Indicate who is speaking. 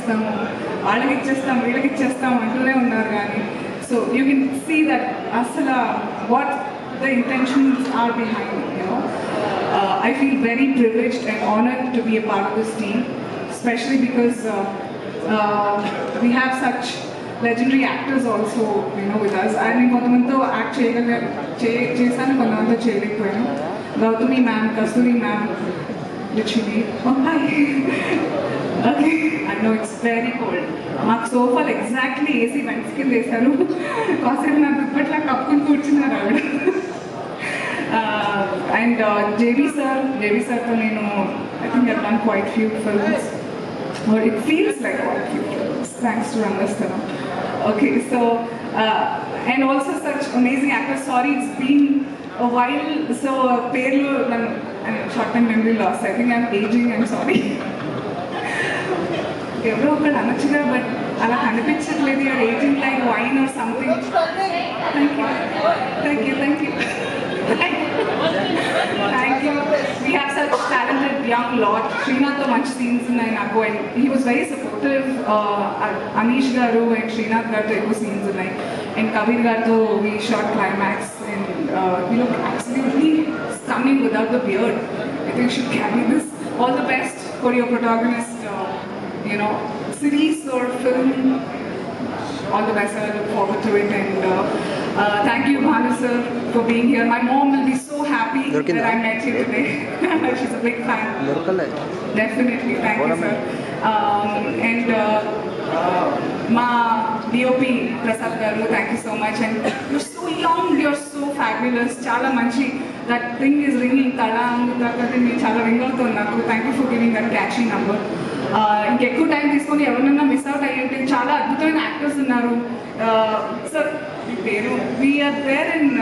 Speaker 1: ఇచ్చేస్తాము, వాళ్ళకి ఇచ్చేస్తాం, వీళ్ళకి ఇచ్చేస్తాం అంటూనే ఉన్నారు. కానీ so you can see that అసలు what the intentions are behind. I feel very privileged and honored to be a part of this team, especially because we have such legendary actors also, with us. I mean, kontamanto act chesanu, kontamanto cheyalekoyanu. Gautami ma'am, Kasturi ma'am, literally. Oh, hi. Okay, I know it's very cold. Maaku sofa exactly AC vents kin vesaru. Kasepu na duppatla kappukoni కూర్చున్నారు ఆవిడ. And JB sir to I think I've done quite few films, or it feels like quite few films, thanks to Rangasthanam. Okay, so and also such amazing actors. Sorry, it's been a while, so Perlu short-term memory loss. I think I'm aging, I'm sorry. Evro okal anachuga, but ala kanipinchatledu, you're aging like wine or something. Thank you. Thank you. We have such talented young lot. Srinath to much scenes in Nago, and he was very supportive. Anish garu and Srinath garu to ఎక్కువ scenes ఉన్నాయి. And Kabir garu we shot climax, and he looked absolutely stunning without the beard. I think you should carry this. All the best for your protagonist, series or film. All the best. I look forward to it, and thank you, Bhanu sir, for being here. My mom will be so happy that I met you today. She's a big fan. Definitely, thank you, sir. And ma DOP Prasad garu, thank you so much. And you're so young, you're so fabulous. Chala manchi. That thing is ringing. Talang takadini chala ring avutundi naku. Thank you for giving that catchy number. ఇంకెక్కువ time తీసుకొని ఎవరినన్నా miss out అయ్యింటే చాలా అద్భుతమైన actors ఉన్నారు. Sir మీ పేరు we are there in